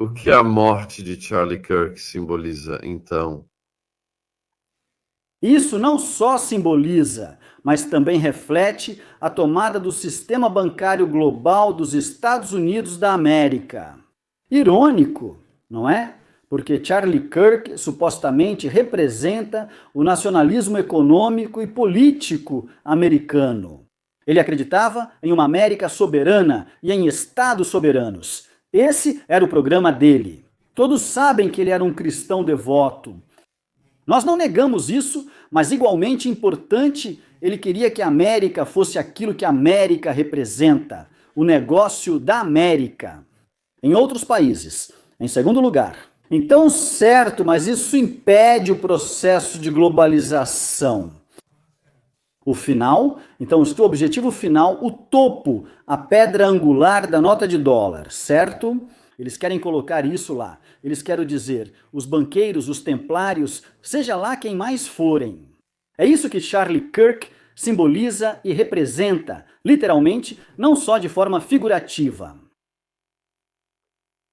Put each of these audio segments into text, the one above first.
O que a morte de Charlie Kirk simboliza, então? Isso não só simboliza, mas também reflete a tomada do sistema bancário global dos Estados Unidos da América. Irônico, não é? Porque Charlie Kirk supostamente representa o nacionalismo econômico e político americano. Ele acreditava em uma América soberana e em estados soberanos. Esse era o programa dele. Todos sabem que ele era um cristão devoto. Nós não negamos isso, mas igualmente importante, ele queria que a América fosse aquilo que a América representa, o negócio da América. Em outros países, em segundo lugar. Então, certo, mas isso impede o processo de globalização. O final, então, o objetivo final, o topo, a pedra angular da nota de dólar, certo? Eles querem colocar isso lá. Eles querem dizer, os banqueiros, os templários, seja lá quem mais forem. É isso que Charlie Kirk simboliza e representa, literalmente, não só de forma figurativa.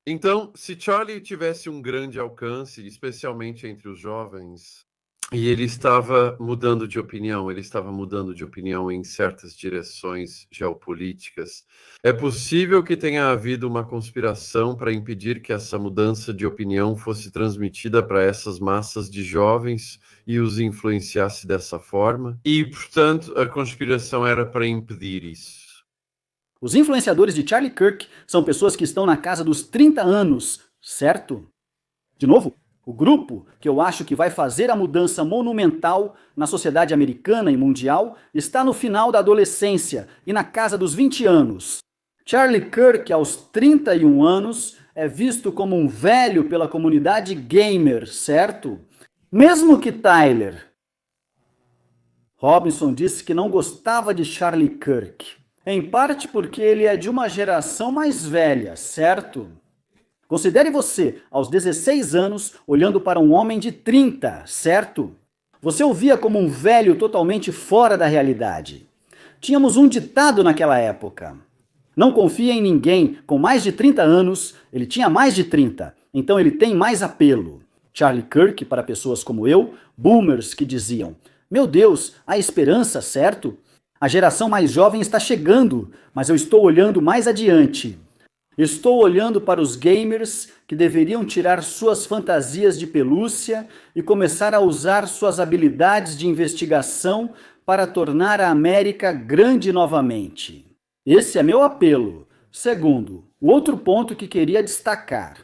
Então, se Charlie tivesse um grande alcance, especialmente entre os jovens, e ele estava mudando de opinião em certas direções geopolíticas, é possível que tenha havido uma conspiração para impedir que essa mudança de opinião fosse transmitida para essas massas de jovens e os influenciasse dessa forma? E, portanto, a conspiração era para impedir isso. Os influenciadores de Charlie Kirk são pessoas que estão na casa dos 30 anos, certo? De novo, o grupo que eu acho que vai fazer a mudança monumental na sociedade americana e mundial está no final da adolescência e na casa dos 20 anos. Charlie Kirk, aos 31 anos, é visto como um velho pela comunidade gamer, certo? Mesmo que Tyler. Robinson disse que não gostava de Charlie Kirk. Em parte porque ele é de uma geração mais velha, certo? Considere você, aos 16 anos, olhando para um homem de 30, certo? Você o via como um velho totalmente fora da realidade. Tínhamos um ditado naquela época. Não confia em ninguém com mais de 30 anos, ele tinha mais de 30, então ele tem mais apelo. Charlie Kirk para pessoas como eu, boomers que diziam, meu Deus, há esperança, certo? A geração mais jovem está chegando, mas eu estou olhando mais adiante. Estou olhando para os gamers que deveriam tirar suas fantasias de pelúcia e começar a usar suas habilidades de investigação para tornar a América grande novamente. Esse é meu apelo. Segundo, o outro ponto que queria destacar.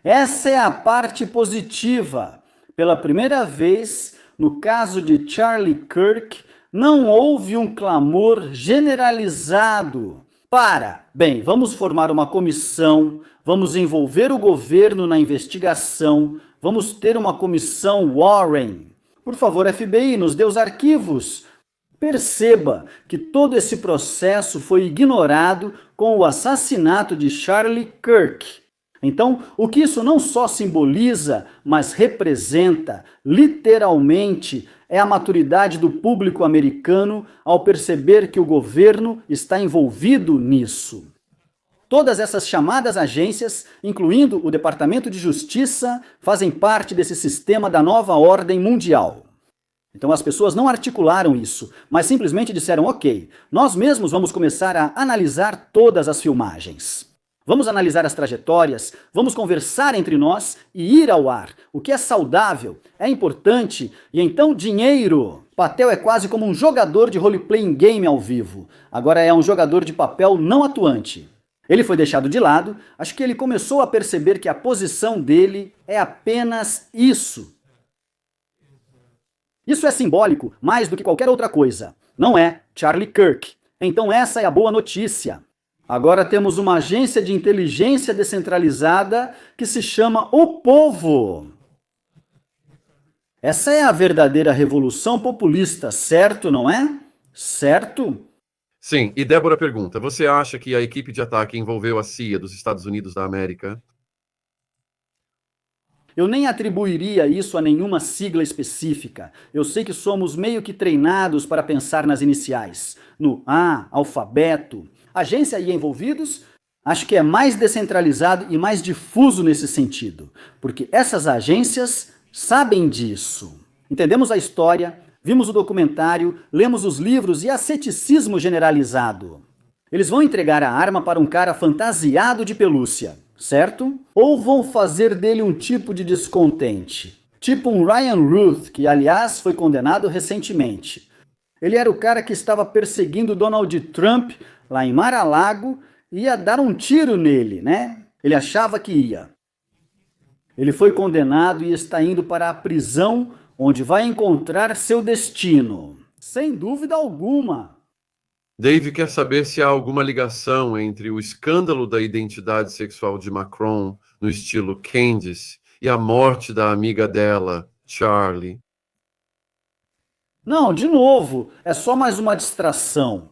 Essa é a parte positiva. Pela primeira vez, no caso de Charlie Kirk, não houve um clamor generalizado para, bem, vamos formar uma comissão, vamos envolver o governo na investigação, vamos ter uma comissão Warren. Por favor, FBI, nos dê os arquivos. Perceba que todo esse processo foi ignorado com o assassinato de Charlie Kirk. Então, o que isso não só simboliza, mas representa, literalmente, é a maturidade do público americano ao perceber que o governo está envolvido nisso. Todas essas chamadas agências, incluindo o Departamento de Justiça, fazem parte desse sistema da nova ordem mundial. Então as pessoas não articularam isso, mas simplesmente disseram, ok, nós mesmos vamos começar a analisar todas as filmagens. Vamos analisar as trajetórias, vamos conversar entre nós e ir ao ar. O que é saudável, é importante, e então dinheiro. Patel é quase como um jogador de role-playing game ao vivo. Agora é um jogador de papel não atuante. Ele foi deixado de lado, acho que ele começou a perceber que a posição dele é apenas isso. Isso é simbólico mais do que qualquer outra coisa. Não é Charlie Kirk. Então essa é a boa notícia. Agora temos uma agência de inteligência descentralizada que se chama O Povo. Essa é a verdadeira revolução populista, certo, não é? Certo? Sim, e Débora pergunta, você acha que a equipe de ataque envolveu a CIA dos Estados Unidos da América? Eu nem atribuiria isso a nenhuma sigla específica. Eu sei que somos meio que treinados para pensar nas iniciais. No A, alfabeto. Agência e envolvidos? Acho que é mais descentralizado e mais difuso nesse sentido, porque essas agências sabem disso. Entendemos a história, vimos o documentário, lemos os livros e há ceticismo generalizado. Eles vão entregar a arma para um cara fantasiado de pelúcia, certo? Ou vão fazer dele um tipo de descontente. Tipo um Ryan Ruth, que aliás foi condenado recentemente. Ele era o cara que estava perseguindo Donald Trump lá em Mar-a-Lago e ia dar um tiro nele, né? Ele achava que ia. Ele foi condenado e está indo para a prisão, onde vai encontrar seu destino. Sem dúvida alguma. Dave quer saber se há alguma ligação entre o escândalo da identidade sexual de Macron, no estilo Candice, e a morte da amiga dela, Charlie. Não, de novo, é só mais uma distração.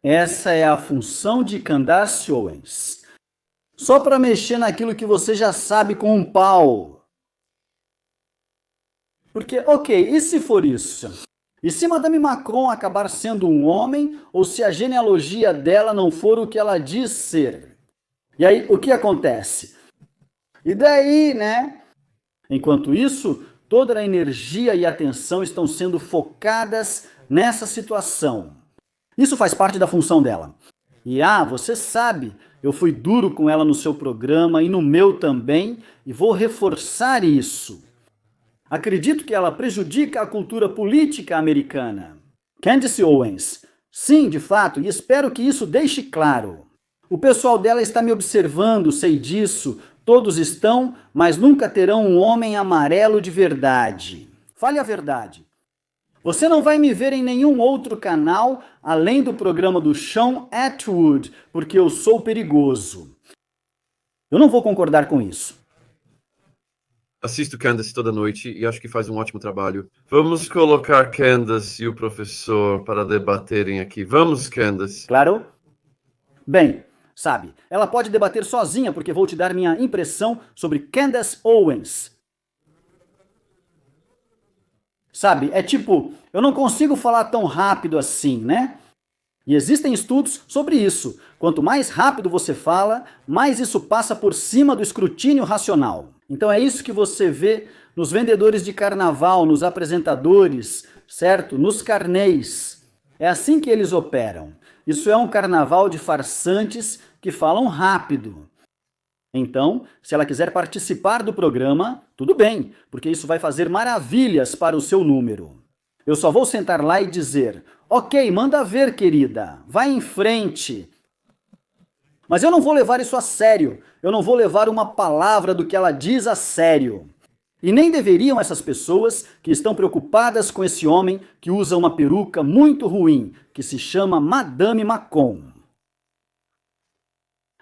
Essa é a função de Candace Owens. Só para mexer naquilo que você já sabe com um pau. Porque, ok, e se for isso? E se Madame Macron acabar sendo um homem, ou se a genealogia dela não for o que ela diz ser? E aí, o que acontece? E daí, né? Enquanto isso, toda a energia e atenção estão sendo focadas nessa situação. Isso faz parte da função dela. E você sabe, eu fui duro com ela no seu programa e no meu também, e vou reforçar isso. Acredito que ela prejudica a cultura política americana. Candace Owens. Sim, de fato, e espero que isso deixe claro. O pessoal dela está me observando, sei disso. Todos estão, mas nunca terão um homem amarelo de verdade. Fale a verdade. Você não vai me ver em nenhum outro canal, além do programa do Sean Atwood, porque eu sou perigoso. Eu não vou concordar com isso. Assisto Candace toda noite e acho que faz um ótimo trabalho. Vamos colocar Candace e o professor para debaterem aqui. Vamos, Candace. Claro? Bem, sabe, ela pode debater sozinha, porque vou te dar minha impressão sobre Candace Owens. Sabe, é tipo, eu não consigo falar tão rápido assim, né? E existem estudos sobre isso. Quanto mais rápido você fala, mais isso passa por cima do escrutínio racional. Então é isso que você vê nos vendedores de carnaval, nos apresentadores, certo? Nos carnês. É assim que eles operam. Isso é um carnaval de farsantes que falam rápido. Então, se ela quiser participar do programa, tudo bem, porque isso vai fazer maravilhas para o seu número. Eu só vou sentar lá e dizer, ok, manda ver, querida, vai em frente. Mas eu não vou levar isso a sério, eu não vou levar uma palavra do que ela diz a sério. E nem deveriam essas pessoas que estão preocupadas com esse homem que usa uma peruca muito ruim, que se chama Madame Macron.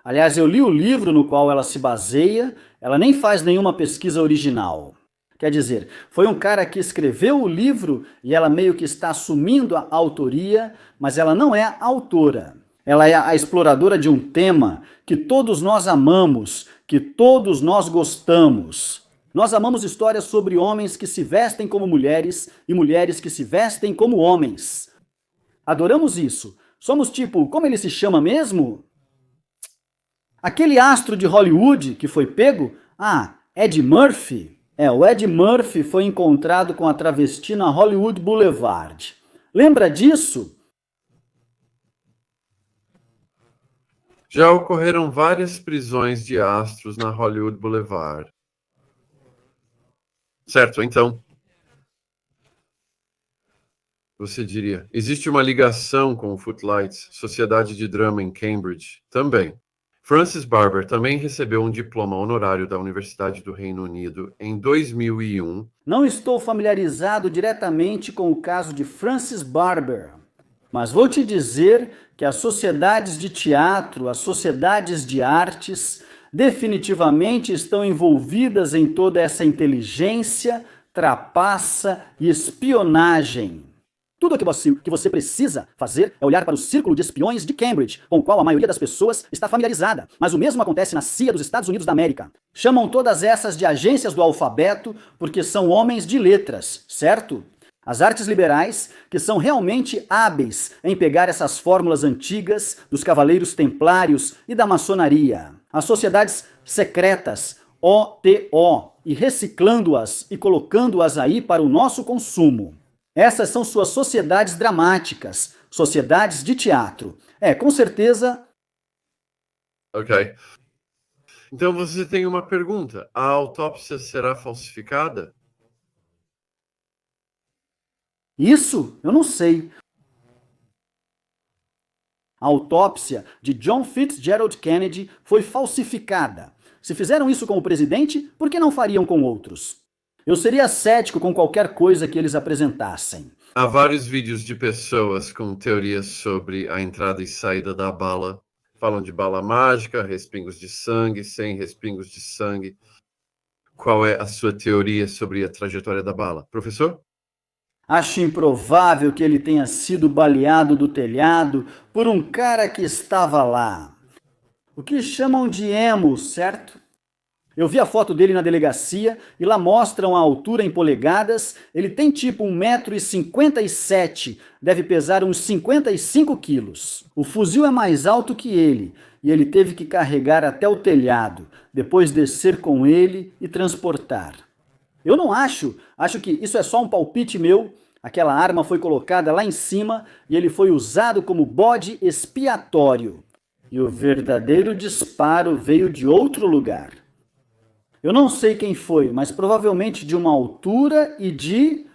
Aliás, eu li o livro no qual ela se baseia, ela nem faz nenhuma pesquisa original. Quer dizer, foi um cara que escreveu o livro e ela meio que está assumindo a autoria, mas ela não é a autora. Ela é a exploradora de um tema que todos nós amamos, que todos nós gostamos. Nós amamos histórias sobre homens que se vestem como mulheres e mulheres que se vestem como homens. Adoramos isso. Somos tipo, como ele se chama mesmo? Aquele astro de Hollywood que foi pego? Ed Murphy. O Ed Murphy foi encontrado com a travesti na Hollywood Boulevard. Lembra disso? Já ocorreram várias prisões de astros na Hollywood Boulevard. Certo, então. Você diria, existe uma ligação com o Footlights, Sociedade de Drama em Cambridge? Também. Francis Barber também recebeu um diploma honorário da Universidade do Reino Unido em 2001. Não estou familiarizado diretamente com o caso de Francis Barber, mas vou te dizer que as sociedades de teatro, as sociedades de artes, definitivamente estão envolvidas em toda essa inteligência, trapaça e espionagem. Tudo o que você precisa fazer é olhar para o círculo de espiões de Cambridge, com o qual a maioria das pessoas está familiarizada. Mas o mesmo acontece na CIA dos Estados Unidos da América. Chamam todas essas de agências do alfabeto porque são homens de letras, certo? As artes liberais, que são realmente hábeis em pegar essas fórmulas antigas dos cavaleiros templários e da maçonaria. As sociedades secretas, OTO, e reciclando-as e colocando-as aí para o nosso consumo. Essas são suas sociedades dramáticas, sociedades de teatro. Com certeza... Ok. Então você tem uma pergunta. A autópsia será falsificada? Isso eu não sei. A autópsia de John Fitzgerald Kennedy foi falsificada. Se fizeram isso com o presidente, por que não fariam com outros? Eu seria cético com qualquer coisa que eles apresentassem. Há vários vídeos de pessoas com teorias sobre a entrada e saída da bala. Falam de bala mágica, respingos de sangue, sem respingos de sangue. Qual é a sua teoria sobre a trajetória da bala? Professor? Acho improvável que ele tenha sido baleado do telhado por um cara que estava lá. O que chamam de emo, certo? Eu vi a foto dele na delegacia e lá mostram a altura em polegadas. Ele tem tipo 1,57 m, deve pesar uns 55 quilos. O fuzil é mais alto que ele e ele teve que carregar até o telhado, depois descer com ele e transportar. Eu não acho que isso é só um palpite meu. Aquela arma foi colocada lá em cima e ele foi usado como bode expiatório. E o verdadeiro disparo veio de outro lugar. Eu não sei quem foi, mas provavelmente de uma altura e de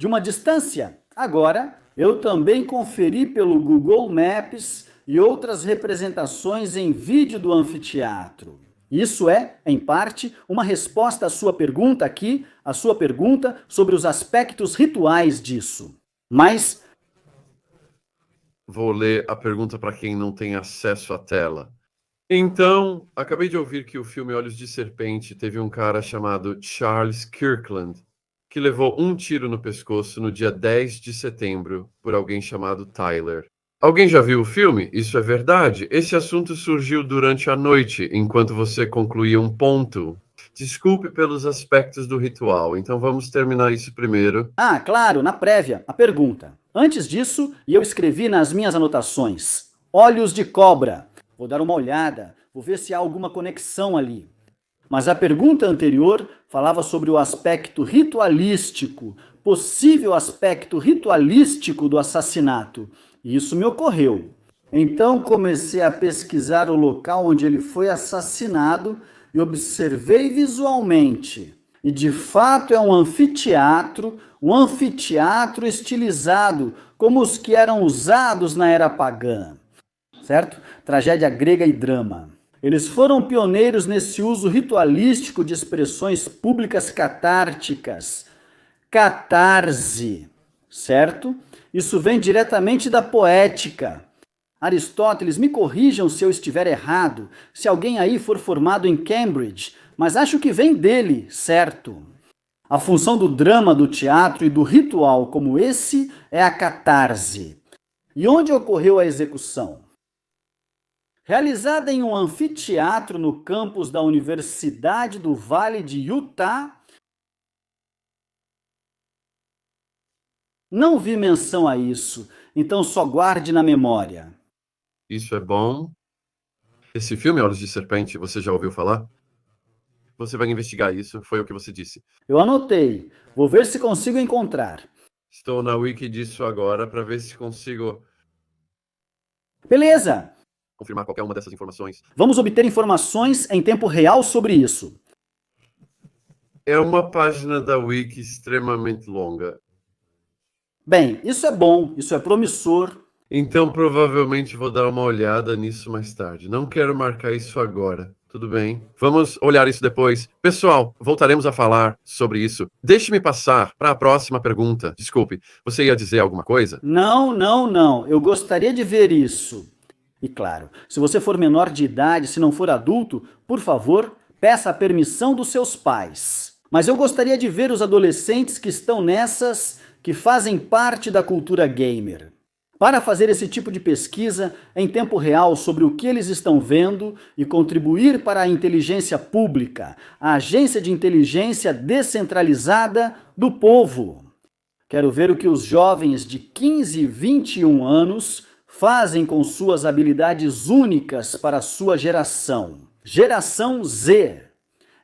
uma distância. Agora, eu também conferi pelo Google Maps e outras representações em vídeo do anfiteatro. Isso é, em parte, uma resposta à sua pergunta aqui, a sua pergunta sobre os aspectos rituais disso. Mas... Vou ler a pergunta para quem não tem acesso à tela. Então, acabei de ouvir que o filme Olhos de Serpente teve um cara chamado Charles Kirkland, que levou um tiro no pescoço no dia 10 de setembro por alguém chamado Tyler. Alguém já viu o filme? Isso é verdade? Esse assunto surgiu durante a noite, enquanto você concluía um ponto. Desculpe pelos aspectos do ritual, então vamos terminar isso primeiro. Claro, na prévia, a pergunta. Antes disso, eu escrevi nas minhas anotações, olhos de cobra. Vou dar uma olhada, vou ver se há alguma conexão ali. Mas a pergunta anterior falava sobre o aspecto ritualístico, possível aspecto ritualístico do assassinato. E isso me ocorreu. Então comecei a pesquisar o local onde ele foi assassinado e observei visualmente. E de fato é um anfiteatro estilizado, como os que eram usados na era pagã. Certo? Tragédia grega e drama. Eles foram pioneiros nesse uso ritualístico de expressões públicas catárticas. Catarse, certo? Isso vem diretamente da poética. Aristóteles, me corrijam se eu estiver errado, se alguém aí for formado em Cambridge, mas acho que vem dele, certo? A função do drama, do teatro e do ritual como esse é a catarse. E onde ocorreu a execução? Realizada em um anfiteatro no campus da Universidade do Vale de Utah. Não vi menção a isso, então só guarde na memória. Isso é bom. Esse filme, Olhos de Serpente, você já ouviu falar? Você vai investigar isso, foi o que você disse. Eu anotei, vou ver se consigo encontrar. Estou na wiki disso agora para ver se consigo... Beleza! Confirmar qualquer uma dessas informações. Vamos obter informações em tempo real sobre isso. É uma página da wiki extremamente longa. Bem, isso é bom, isso é promissor. Então provavelmente vou dar uma olhada nisso mais tarde. Não quero marcar isso agora. Tudo bem. Vamos olhar isso depois. Pessoal, voltaremos a falar sobre isso. Deixe-me passar para a próxima pergunta. Desculpe, você ia dizer alguma coisa? Não. Eu gostaria de ver isso. E claro, se você for menor de idade, se não for adulto, por favor, peça a permissão dos seus pais. Mas eu gostaria de ver os adolescentes que estão nessas, que fazem parte da cultura gamer. Para fazer esse tipo de pesquisa em tempo real sobre o que eles estão vendo e contribuir para a inteligência pública, a agência de inteligência descentralizada do povo. Quero ver o que os jovens de 15 e 21 anos fazem com suas habilidades únicas para a sua geração. Geração Z.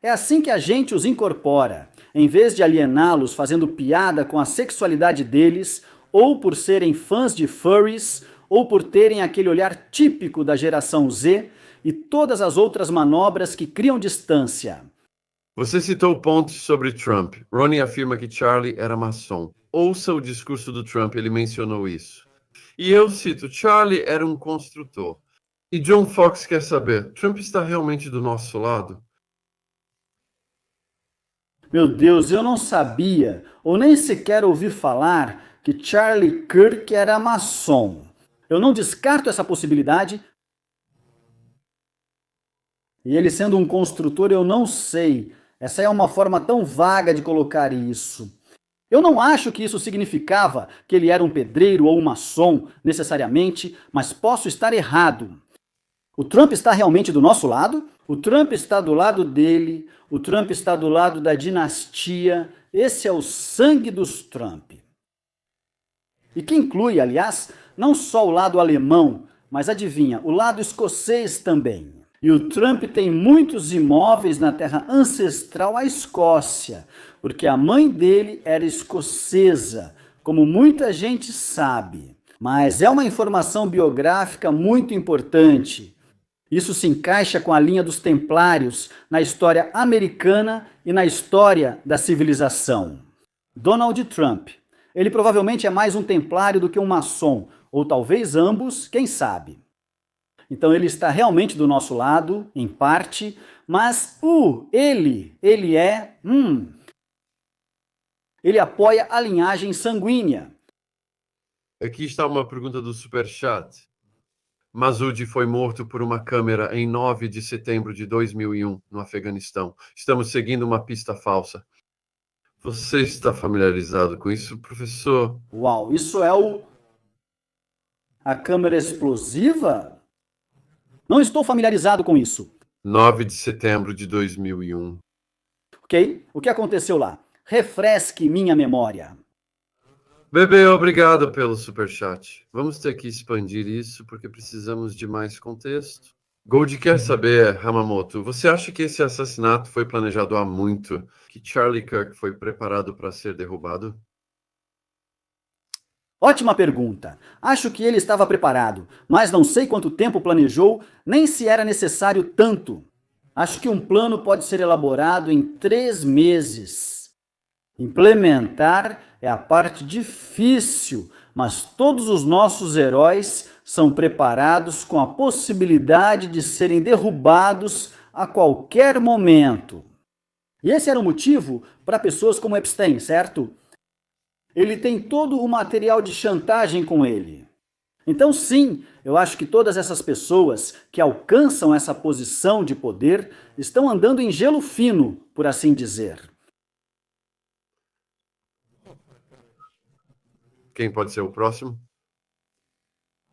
É assim que a gente os incorpora, em vez de aliená-los fazendo piada com a sexualidade deles, ou por serem fãs de furries, ou por terem aquele olhar típico da geração Z e todas as outras manobras que criam distância. Você citou pontos sobre Trump. Ronnie afirma que Charlie era maçom. Ouça o discurso do Trump, ele mencionou isso. E eu cito, Charlie era um construtor. E John Fox quer saber, Trump está realmente do nosso lado? Meu Deus, eu não sabia, ou nem sequer ouvi falar que Charlie Kirk era maçom. Eu não descarto essa possibilidade. E ele sendo um construtor, eu não sei. Essa é uma forma tão vaga de colocar isso. Eu não acho que isso significava que ele era um pedreiro ou um maçom, necessariamente, mas posso estar errado. O Trump está realmente do nosso lado? O Trump está do lado dele, o Trump está do lado da dinastia. Esse é o sangue dos Trump. E que inclui, aliás, não só o lado alemão, mas adivinha, o lado escocês também. E o Trump tem muitos imóveis na terra ancestral, a Escócia, porque a mãe dele era escocesa, como muita gente sabe. Mas é uma informação biográfica muito importante. Isso se encaixa com a linha dos Templários na história americana e na história da civilização. Donald Trump. Ele provavelmente é mais um templário do que um maçom, ou talvez ambos, quem sabe. Então ele está realmente do nosso lado, em parte, mas ele apoia a linhagem sanguínea. Aqui está uma pergunta do Superchat. Masood foi morto por uma câmera em 9 de setembro de 2001, no Afeganistão. Estamos seguindo uma pista falsa. Você está familiarizado com isso, professor? Uau, isso é a câmera explosiva? Não estou familiarizado com isso. 9 de setembro de 2001. Ok? O que aconteceu lá? Refresque minha memória. Bebê, obrigado pelo superchat. Vamos ter que expandir isso porque precisamos de mais contexto. Gold quer saber, Hamamoto, você acha que esse assassinato foi planejado há muito? Que Charlie Kirk foi preparado para ser derrubado? Ótima pergunta. Acho que ele estava preparado, mas não sei quanto tempo planejou, nem se era necessário tanto. Acho que um plano pode ser elaborado em 3 meses. Implementar é a parte difícil, mas todos os nossos heróis são preparados com a possibilidade de serem derrubados a qualquer momento. E esse era o motivo para pessoas como Epstein, certo? Ele tem todo o material de chantagem com ele. Então, sim, eu acho que todas essas pessoas que alcançam essa posição de poder estão andando em gelo fino, por assim dizer. Quem pode ser o próximo?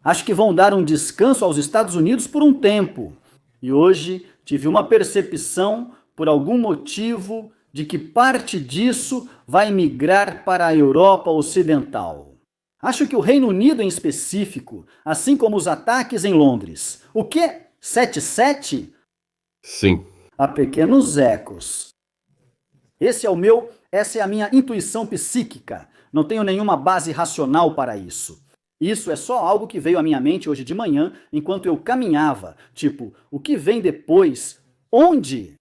Acho que vão dar um descanso aos Estados Unidos por um tempo. E hoje tive uma percepção, por algum motivo, de que parte disso vai migrar para a Europa Ocidental. Acho que o Reino Unido em específico, assim como os ataques em Londres. O quê? 7/7? Sim. Há pequenos ecos. Essa é a minha intuição psíquica. Não tenho nenhuma base racional para isso. Isso é só algo que veio à minha mente hoje de manhã, enquanto eu caminhava. Tipo, o que vem depois? Onde?